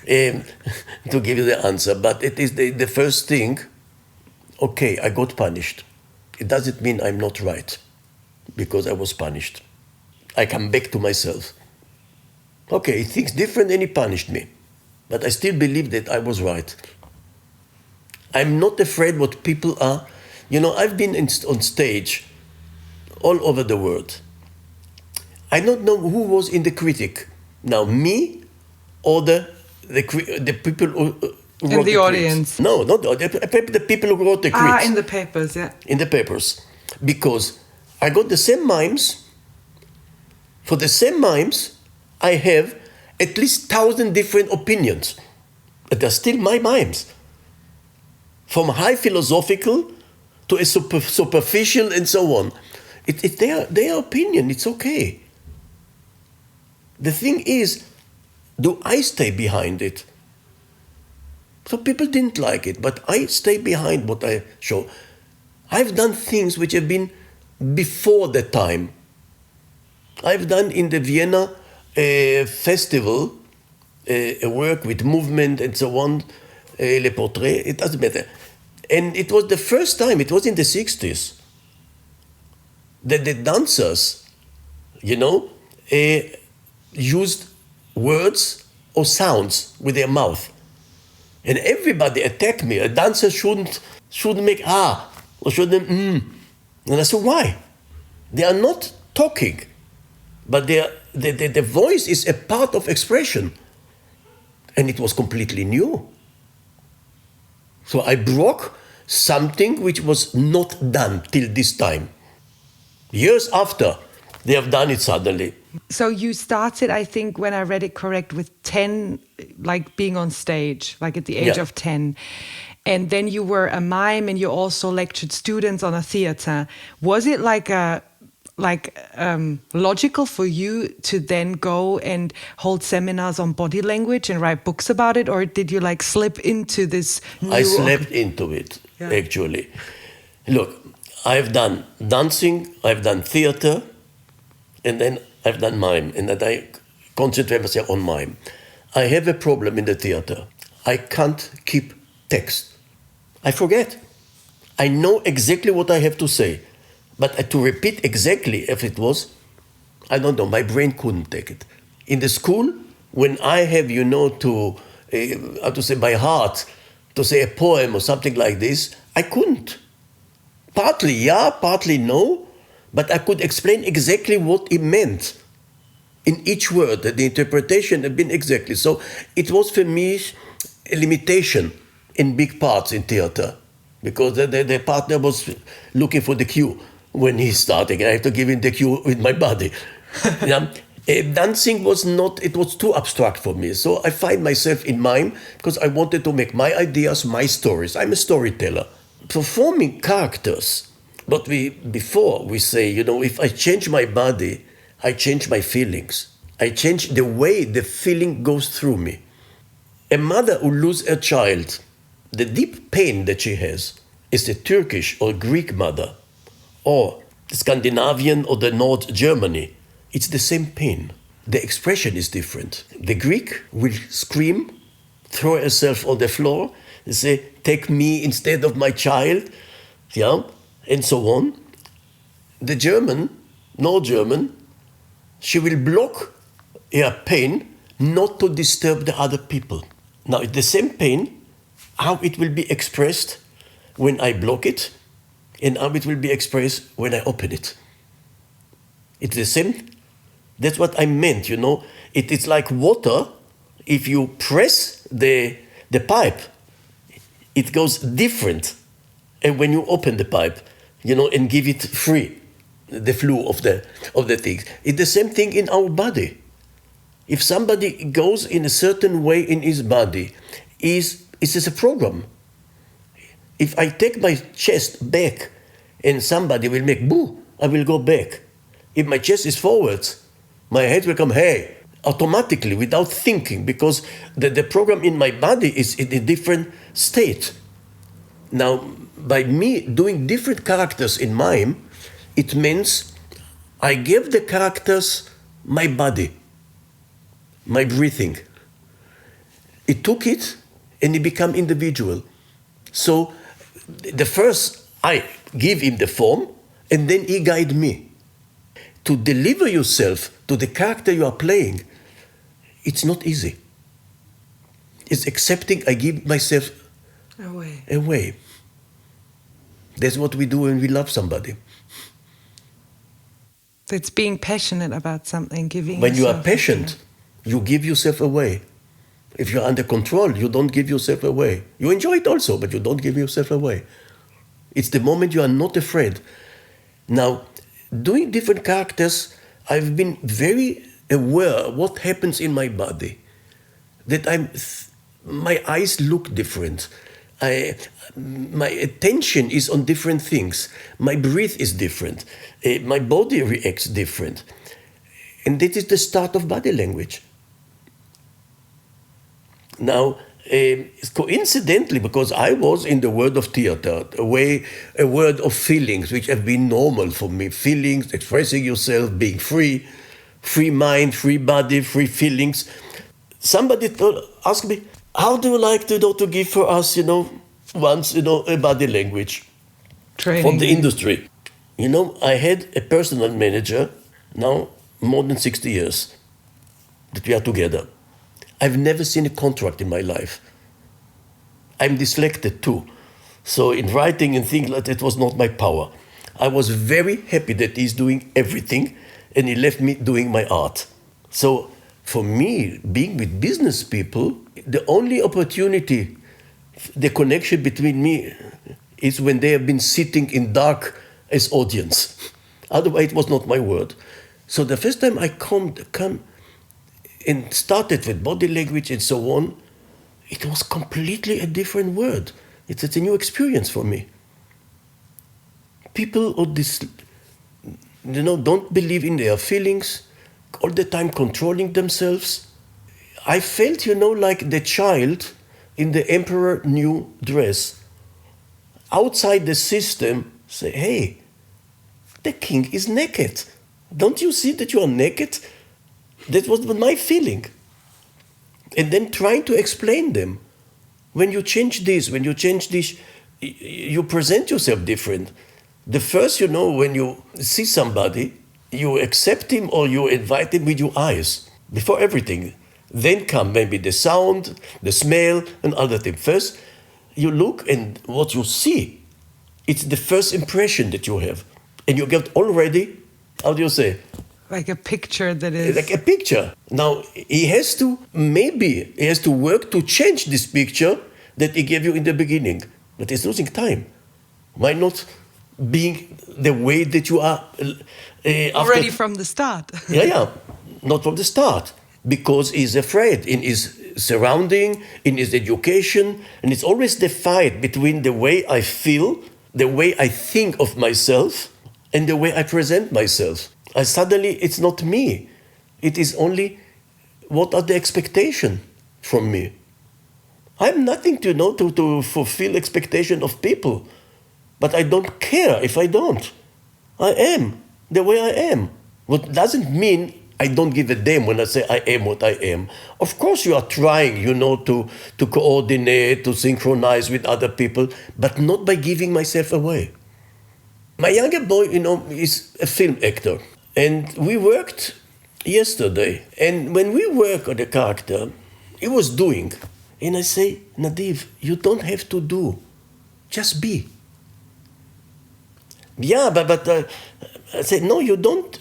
to give you the answer. But it is the first thing, okay, I got punished. It doesn't mean I'm not right because I was punished. I come back to myself. Okay, he thinks different and he punished me. But I still believe that I was right. I'm not afraid what people are. I've been on stage all over the world. I don't know who was in the critic. Now, me or the people who wrote in the audience. No, not the people who wrote the critics. In the papers, yeah. In the papers. Because I got the same mimes. For the same mimes, I have at least 1,000 different opinions. But they're still my mimes. From high philosophical to a superficial and so on. It's their opinion, it's okay. The thing is, do I stay behind it? So people didn't like it, but I stay behind what I show. I've done things which have been before the time. I've done in the Vienna festival a work with movement and so on, les portraits, it doesn't matter. And it was the first time, it was in the 60s, that the dancers, used words or sounds with their mouth. And everybody attacked me. A dancer shouldn't make or shouldn't And I said, why? They are not talking, but the voice is a part of expression. And it was completely new. So I broke something which was not done till this time. Years after, they have done it suddenly. So you started, I think, when I read it correct, with 10, like being on stage, like at the age Yeah. of 10. And then you were a mime and you also lectured students on a theater. Was it logical for you to then go and hold seminars on body language and write books about it? Or did you like slip into this new... I slept into it, Yeah. actually. Look, I've done dancing, I've done theater, and then I've done mime, and then I concentrate myself on mime. I have a problem in the theater. I can't keep text. I forget. I know exactly what I have to say, but to repeat exactly if it was, I don't know, my brain couldn't take it. In the school, when I have, how to say by heart, to say a poem or something like this, I couldn't. Partly yeah, partly no, but I could explain exactly what it meant in each word. The interpretation had been exactly. So it was for me a limitation in big parts in theater, because the partner was looking for the cue when he's starting, and I have to give him the cue with my body. Yeah. Dancing was not, it was too abstract for me. So I find myself in mime because I wanted to make my ideas, my stories. I'm a storyteller. Performing characters, but before we say, if I change my body, I change my feelings. I change the way the feeling goes through me. A mother who loses her child, the deep pain that she has is the Turkish or Greek mother, or the Scandinavian or the North Germany. It's the same pain. The expression is different. The Greek will scream, throw herself on the floor, and say, "Take me instead of my child," yeah, and so on. The German, North German, she will block her pain not to disturb the other people. Now, it's the same pain, how it will be expressed when I block it, and how it will be expressed when I open it. It's the same. That's what I meant, It's like water. If you press the pipe, it goes different. And when you open the pipe, and give it free, the flow of the things. It's the same thing in our body. If somebody goes in a certain way in his body, it's a program. If I take my chest back and somebody will make boo, I will go back. If my chest is forwards, my head will come, hey, automatically, without thinking, because the program in my body is in a different state. Now, by me doing different characters in mime, it means I give the characters my body, my breathing. It took it and it became individual. So the first, I give him the form and then he guide me. To deliver yourself to the character you are playing, it's not easy. It's accepting I give myself away. That's what we do when we love somebody. It's being passionate about something, giving. When you are patient, you give yourself away. If you're under control, you don't give yourself away. You enjoy it also, but you don't give yourself away. It's the moment you are not afraid. Now, doing different characters, I've been very aware what happens in my body. That my eyes look different. My attention is on different things. My breath is different. My body reacts different. And that is the start of body language. Now, coincidentally, because I was in the world of theater, a world of feelings, which have been normal for me. Feelings, expressing yourself, being free, free mind, free body, free feelings. Somebody asked me, how do you like to give for us, once, a body language training from the industry? I had a personal manager now more than 60 years that we are together. I've never seen a contract in my life. I'm dyslexic too. So in writing and things like that was not my power. I was very happy that he's doing everything and he left me doing my art. So for me, being with business people, the only opportunity, the connection between me is when they have been sitting in dark as audience. Otherwise, it was not my word. So the first time I come and started with body language and so on, it was completely a different world. It's a new experience for me. People don't believe in their feelings, all the time controlling themselves. I felt, like the child in the emperor new dress. Outside the system, say, hey, the king is naked. Don't you see that you are naked? That was my feeling. And then trying to explain them. When you change this, you present yourself different. The first, when you see somebody, you accept him or you invite him with your eyes before everything. Then come maybe the sound, the smell, and other things. First, you look and what you see, it's the first impression that you have. And you get already, how do you say? Like a picture that is... Like a picture. Now, he has to work to change this picture that he gave you in the beginning. But he's losing time. Why not being the way that you are? Already from the start. Yeah, not from the start. Because he's afraid in his surrounding, in his education. And it's always the fight between the way I feel, the way I think of myself, and the way I present myself. Suddenly, it's not me. It is only what are the expectations from me. I have nothing to fulfill expectation of people. But I don't care if I don't. I am the way I am. What doesn't mean I don't give a damn when I say I am what I am. Of course you are trying, to coordinate, to synchronize with other people, but not by giving myself away. My younger boy, is a film actor. And we worked yesterday. And when we work on the character, he was doing. And I say, Nadiv, you don't have to do. Just be. Yeah, but I said, no, you don't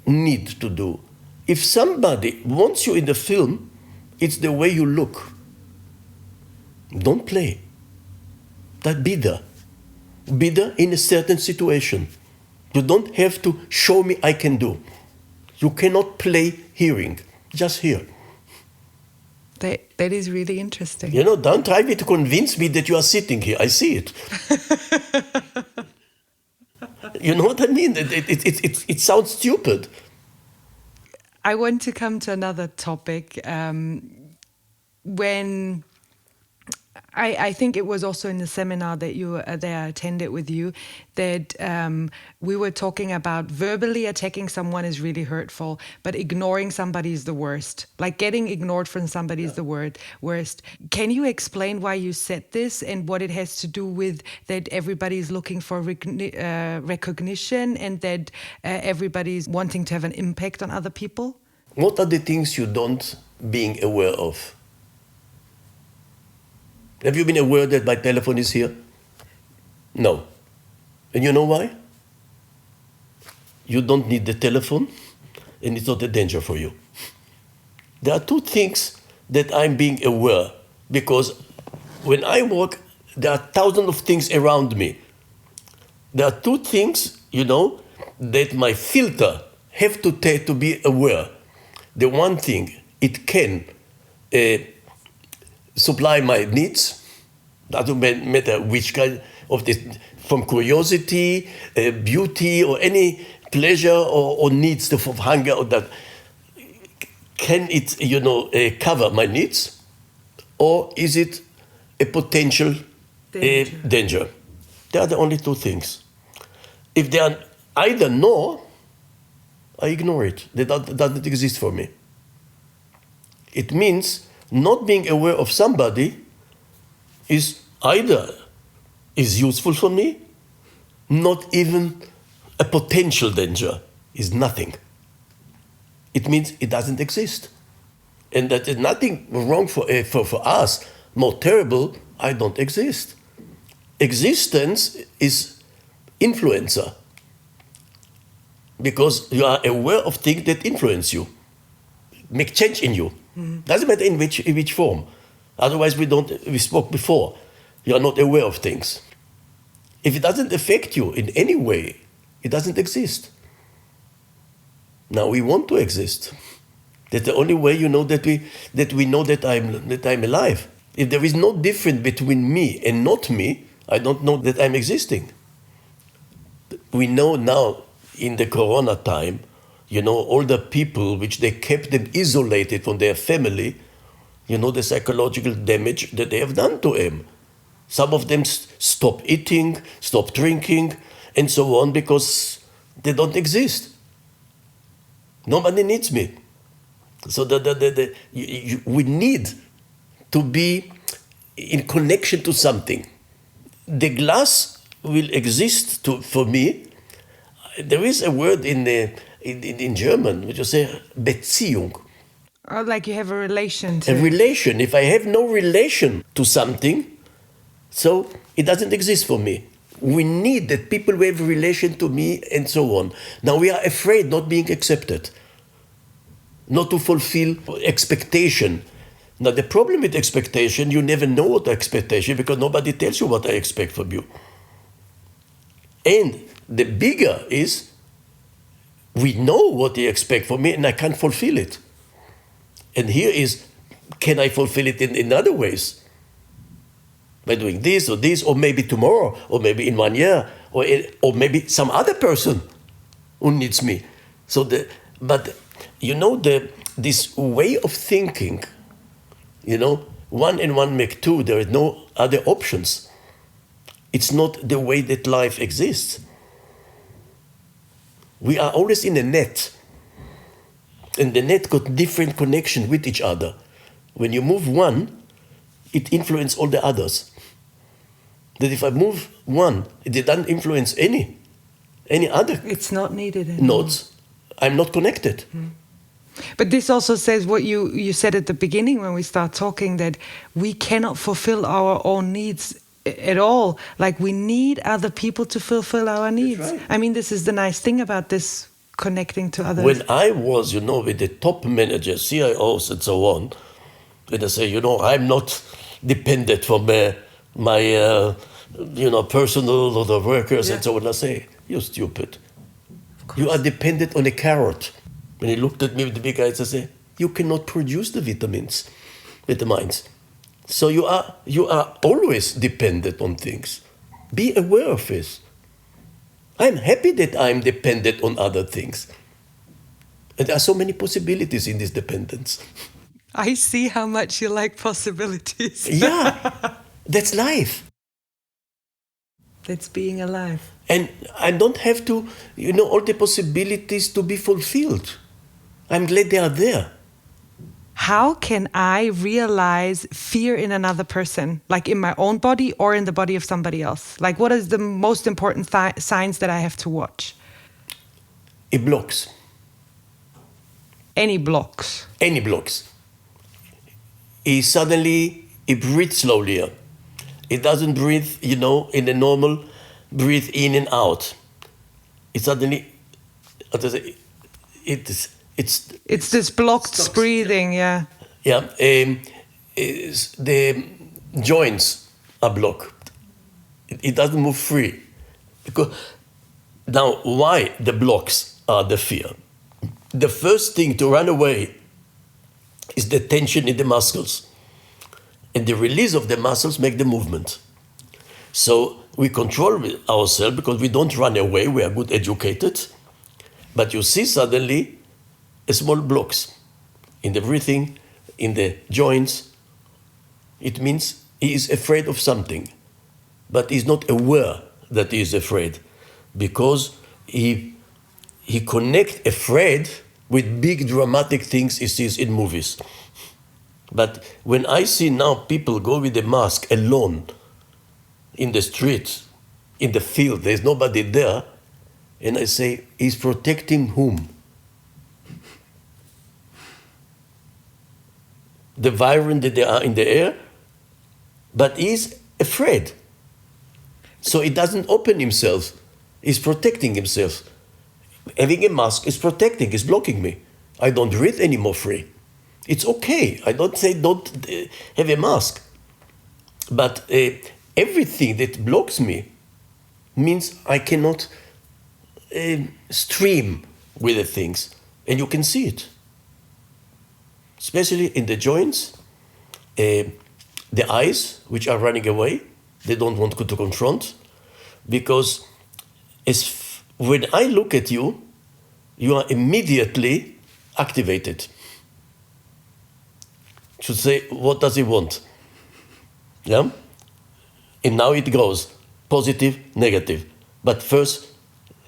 need to do. If somebody wants you in the film, it's the way you look. Don't play. That be there. Be there in a certain situation. You don't have to show me I can do. You cannot play hearing. Just hear. That is really interesting. Don't try to convince me that you are sitting here. I see it. You know what I mean? It sounds stupid. I want to come to another topic. When I think it was also in the seminar that I attended with you, that we were talking about verbally attacking someone is really hurtful, but ignoring somebody is the worst. Like getting ignored from somebody is the worst. Can you explain why you said this and what it has to do with that everybody is looking for recognition and that everybody is wanting to have an impact on other people? What are the things you don't being aware of? Have you been aware that my telephone is here? No. And you know why? You don't need the telephone, and it's not a danger for you. There are two things that I'm being aware, because when I work, there are thousands of things around me. There are two things, that my filter have to take to be aware. The one thing, it can supply my needs. Doesn't matter which kind of this, from curiosity, beauty, or any pleasure or needs of hunger or that. Can it, cover my needs, or is it a potential danger? They are the only two things. If they are either no, I ignore it. That doesn't exist for me. It means not being aware of somebody is either is useful for me, not even a potential danger, is nothing. It means it doesn't exist. And that is nothing wrong for us. More terrible, I don't exist. Existence is influencer. Because you are aware of things that influence you, make change in you. Doesn't matter in which form. Otherwise, we spoke before. You are not aware of things. If it doesn't affect you in any way, it doesn't exist. Now we want to exist. That's the only way, that we know that I'm alive. If there is no difference between me and not me, I don't know that I'm existing. We know now in the Corona time, all the people which they kept them isolated from their family, the psychological damage that they have done to them. Some of them stop eating, stop drinking, and so on because they don't exist. Nobody needs me. So we need to be in connection to something. The glass will exist for me. There is a word in German which you say Beziehung. Or like you have a relation to A relation. If I have no relation to something, so it doesn't exist for me. We need that people will have a relation to me and so on. Now we are afraid not being accepted, not to fulfill expectation. Now the problem with expectation, you never know what expectation because nobody tells you what I expect from you. And the bigger is, we know what they expect from me and I can't fulfill it. And here is, can I fulfill it in other ways? By doing this, or maybe tomorrow, or maybe in 1 year, or maybe some other person who needs me. This way of thinking, 1 and 1 make 2, there is no other options. It's not the way that life exists. We are always in a net. And the net got different connection with each other. When you move one, it influences all the others. That if I move one, it doesn't influence any other. It's not needed anymore. Nodes. I'm not connected. But this also says what you said at the beginning when we start talking, that we cannot fulfill our own needs at all. Like we need other people to fulfill our needs. Right. I mean, this is the nice thing about this connecting to others. When I was, with the top managers, CIOs and so on, when I say, I'm not dependent from my personal or the workers and so on, I say, you're stupid. You are dependent on a carrot. When he looked at me with the big eyes, I say, you cannot produce the vitamins. So you are always dependent on things. Be aware of this. I'm happy that I'm dependent on other things. And there are so many possibilities in this dependence. I see how much you like possibilities. Yeah, that's life. That's being alive. And I don't have to, all the possibilities to be fulfilled. I'm glad they are there. How can I realize fear in another person, like in my own body or in the body of somebody else? Like, what is the most important signs that I have to watch? It blocks. Any blocks? Any blocks. He breathes slowly. It doesn't breathe, in the normal, breathe in and out. It suddenly, it's this blocked stops. Breathing, yeah. Yeah, the joints are blocked. It doesn't move free. Now, why the blocks are the fear? The first thing to run away is the tension in the muscles. And the release of the muscles make the movement. So we control ourselves because we don't run away, we are good educated. But you see suddenly small blocks in the breathing, in the joints. It means he is afraid of something, but he's not aware that he is afraid because he connects afraid with big dramatic things he sees in movies. But when I see now people go with a mask alone in the street, in the field, there's nobody there, and I say, he's protecting whom? The virus that they are in the air, but he's afraid. So he doesn't open himself. He's protecting himself. Having a mask is protecting, is blocking me. I don't breathe anymore free. It's okay. I don't say don't have a mask. But everything that blocks me means I cannot stream with the things. And you can see it. Especially in the joints, the eyes, which are running away, they don't want to confront, because when I look at you, you are immediately activated. Should say, what does he want? Yeah? And now it goes, positive, negative. But first,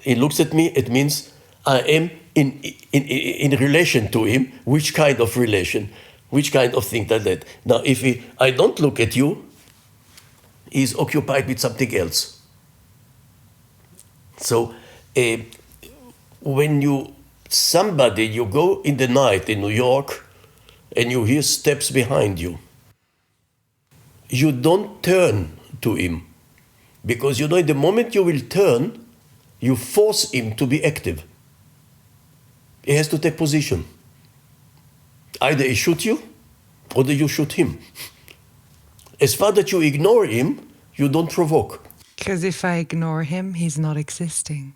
he looks at me, it means I am in relation to him. Which kind of relation? Which kind of thing like that? Now, if I don't look at you, he's occupied with something else. So, when you go in the night in New York and you hear steps behind you, you don't turn to him. Because you know, the moment you will turn, you force him to be active. He has to take position. Either he shoot you, or you shoot him. As far as you ignore him, you don't provoke. Because if I ignore him, he's not existing.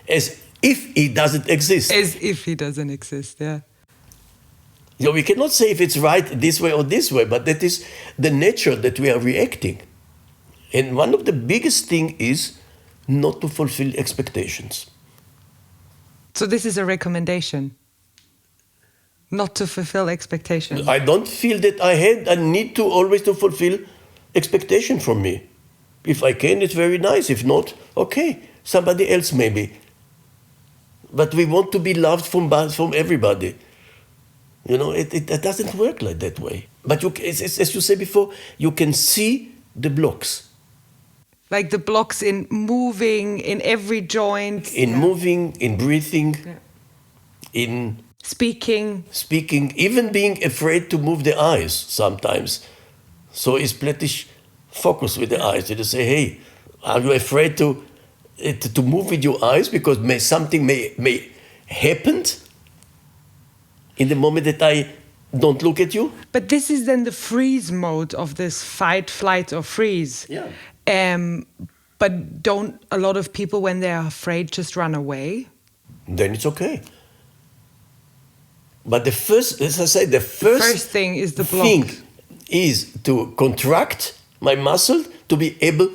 As if he doesn't exist. As if he doesn't exist, yeah. You know, we cannot say if it's right this way or this way, but that is the nature that we are reacting. And one of the biggest things is not to fulfill expectations. So this is a recommendation, not to fulfill expectations. I don't feel that I need to always to fulfill expectation from me. If I can, it's very nice. If not, okay, somebody else maybe. But we want to be loved from everybody. You know, it doesn't work like that way. But as you said before, you can see the blocks. Like the blocks in moving, in every joint. In moving, in breathing, in speaking, even being afraid to move the eyes sometimes. So it's pletish focus with the eyes. You just say, hey, are you afraid to move with your eyes because something may happen in the moment that I don't look at you? But this is then the freeze mode of this fight, flight, or freeze. Yeah. But don't a lot of people, when they are afraid, just run away? Then it's okay. But the first thing is the block. Thing is to contract my muscle to be able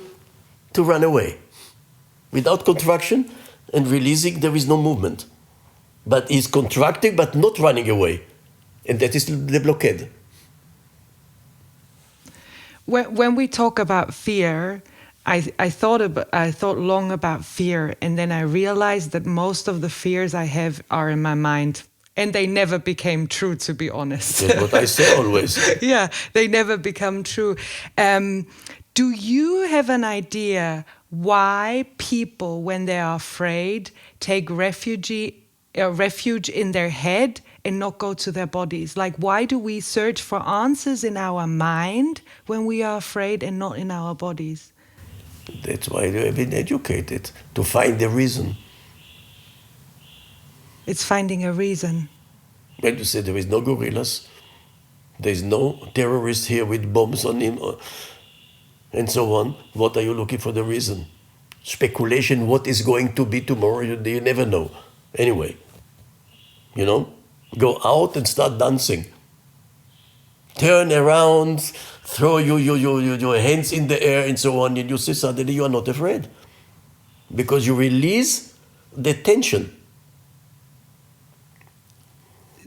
to run away. Without contraction and releasing, there is no movement. But he's contracting but not running away. And that is the blockade. When we talk about fear, I thought long about fear, and then I realized that most of the fears I have are in my mind, and they never became true, to be honest. That's what I say always. Yeah, they never become true. Do you have an idea why people, when they are afraid, take refuge in their head and not go to their bodies? Like, why do we search for answers in our mind when we are afraid and not in our bodies? That's why they have been educated, to find the reason. It's finding a reason. When you say there is no gorillas, there is no terrorist here with bombs on him, and so on, what are you looking for the reason? Speculation, what is going to be tomorrow, you never know. Anyway, you know, go out and start dancing. Turn around, throw your hands in the air and so on, and you see suddenly you are not afraid. Because you release the tension.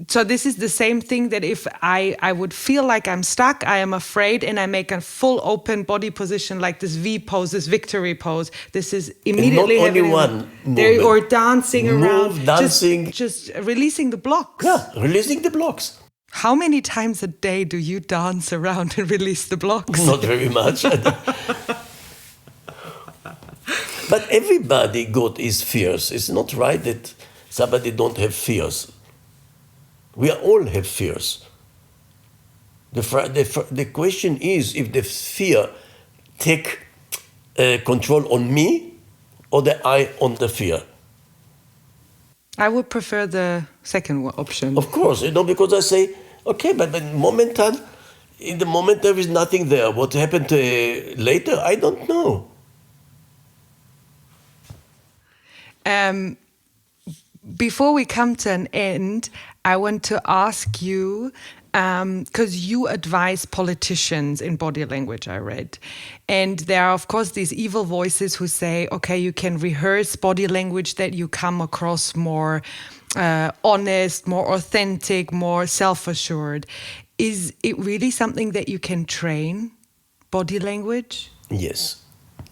So this is the same thing that if I would feel like I'm stuck, I am afraid, and I make a full open body position like this V pose, this victory pose. This is immediately and not only one there, or dancing around, dancing, just releasing the blocks. Yeah, releasing the blocks. How many times a day do you dance around and release the blocks? Not very much. But everybody got his fears. It's not right that somebody don't have fears. We all have fears. The question is if the fear take control on me or the I on the fear. I would prefer the second option. Of course, you know, because I say, okay, but in the moment there is nothing there. What happened later, I don't know. Before we come to an end, I want to ask you, because you advise politicians in body language, I read. And there are, of course, these evil voices who say, okay, you can rehearse body language that you come across more honest, more authentic, more self-assured. Is it really something that you can train, body language? Yes,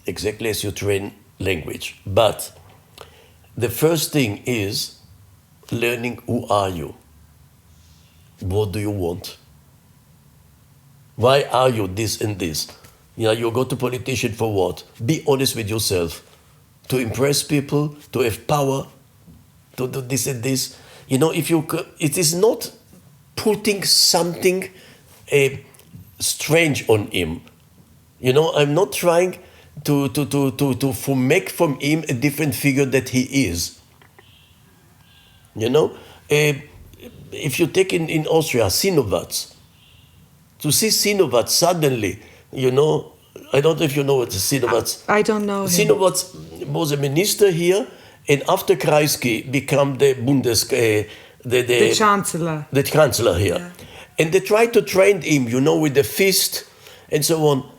exactly as you train language. But the first thing is learning who are you? What do you want? Why are you this and this? You know, you go to politician for what? Be honest with yourself. To impress people, to have power, to do this and this. You know, it is not putting something strange on him. You know, I'm not trying to make from him a different figure that he is. You know, if you take in Austria, Sinowatz, to see Sinowatz suddenly, you know, I don't know if you know what Sinowatz. I don't know him. Sinowatz was a minister here, and after Kreisky became the The chancellor. The chancellor here. Yeah. And they tried to train him, you know, with the fist and so on.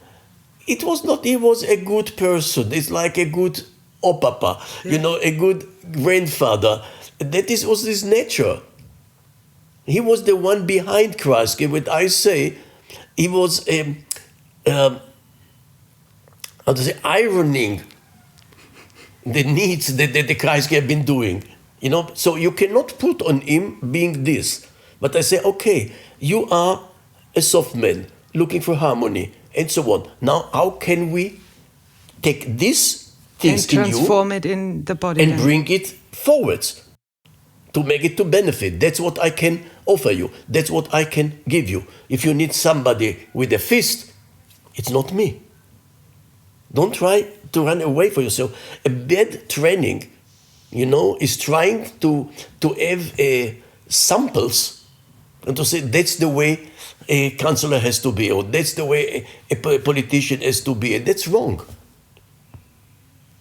It was not, he was a good person. It's like a good opapa, you know, a good grandfather. Was his nature. He was the one behind Kreisky. What I say, he was ironing the needs that the Kreisky have been doing. You know, so you cannot put on him being this. But I say, okay, you are a soft man looking for harmony and so on. Now, how can we take these things and in you transform it in the body and bring it forwards to make it to benefit? That's what I can offer you. That's what I can give you. If you need somebody with a fist, it's not me. Don't try to run away for yourself. A bad training, you know, is trying to have samples and to say that's the way a counselor has to be, or that's the way a politician has to be, and that's wrong.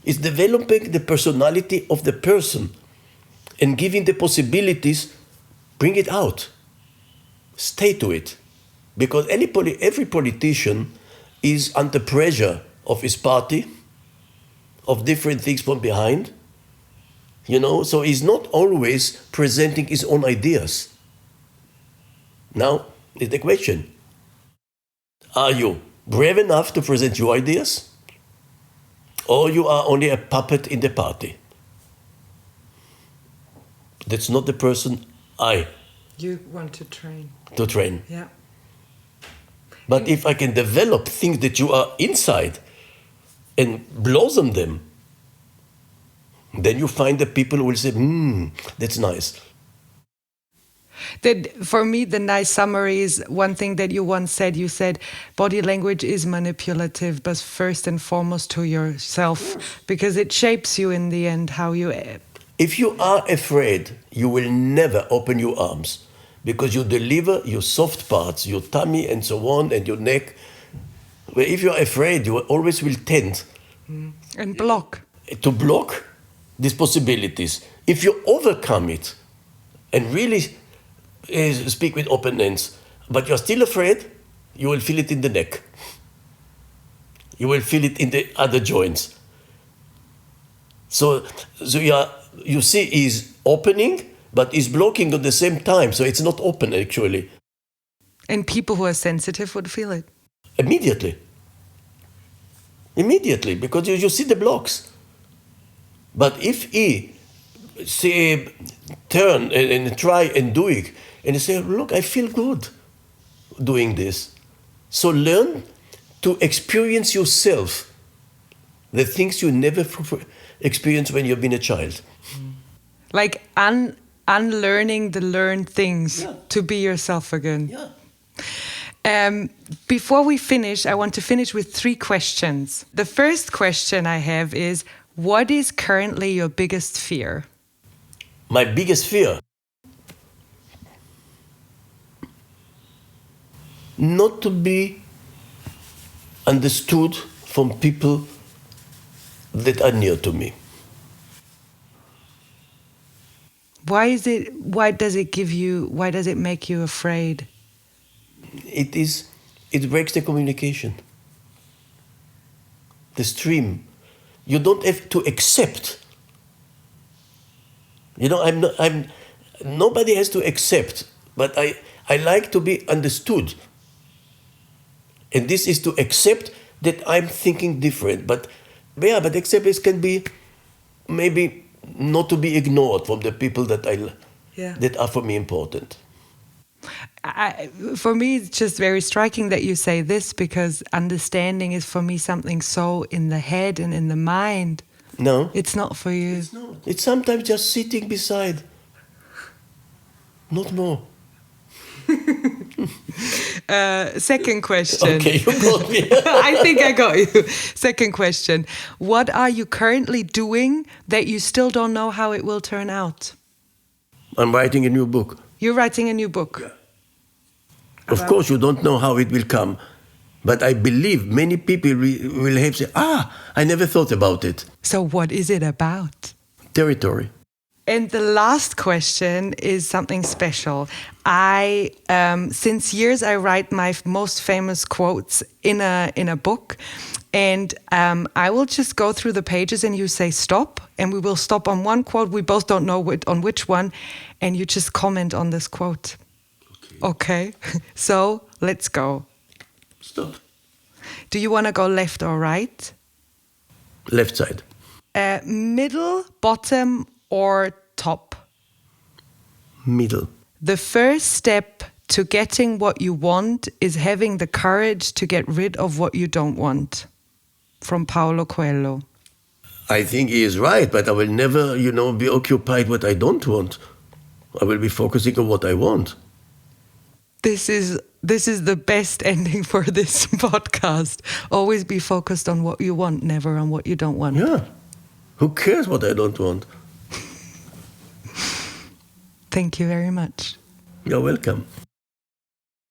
It's developing the personality of the person and giving the possibilities, bring it out. Stay to it. Because every politician is under pressure of his party, of different things from behind, you know, so he's not always presenting his own ideas. Now, is the question, are you brave enough to present your ideas? Or you are only a puppet in the party? That's not the person You want to train. to train. Yeah. But if I can develop things that you are inside and blossom them, then you find that people will say, that's nice. For me, the nice summary is one thing that you once said. You said body language is manipulative, but first and foremost to yourself, because it shapes you in the end how you... If you are afraid, you will never open your arms, because you deliver your soft parts, your tummy and so on, and your neck. Well, if you're afraid, you always will tend And block. to block these possibilities. If you overcome it and really speak with open ends, but you're still afraid, you will feel it in the neck. You will feel it in the other joints. So you see he's opening, but he's blocking at the same time, so it's not open actually. And people who are sensitive would feel it. Immediately, because you see the blocks. But if he say turn and try and do it, and he say, look, I feel good doing this. So learn to experience yourself the things you never experienced when you've been a child. Like unlearning the learned things to be yourself again. Yeah. Before we finish, I want to finish with 3 questions. The first question I have is, what is currently your biggest fear? My biggest fear? Not to be understood from people that are near to me. Why does it make you afraid? It breaks the communication. The stream. You don't have to accept. Nobody has to accept, but I like to be understood. And this is to accept that I'm thinking different. But acceptance can be maybe not to be ignored from the people that that are for me important. For me, it's just very striking that you say this, because understanding is for me something so in the head and in the mind. No. It's not for you. It's not. It's sometimes just sitting beside. Not more. Second question. Okay, you got me. I think I got you. Second question. What are you currently doing that you still don't know how it will turn out? I'm writing a new book. You're writing a new book? Yeah. Of course, you don't know how it will come. But I believe many people will have said, I never thought about it. So what is it about? Territory. And the last question is something special. Since years, I write my most famous quotes in a book. And I will just go through the pages and you say stop. And we will stop on one quote. We both don't know on which one. And you just comment on this quote. Okay. So let's go. Stop. Do you want to go left or right? Left side. Middle, bottom, or top? Middle. The first step to getting what you want is having the courage to get rid of what you don't want. From Paulo Coelho. I think he is right, but I will never, be occupied what I don't want. I will be focusing on what I want. This is the best ending for this podcast. Always be focused on what you want, never on what you don't want. Yeah. Who cares what I don't want? Thank you very much. You're welcome.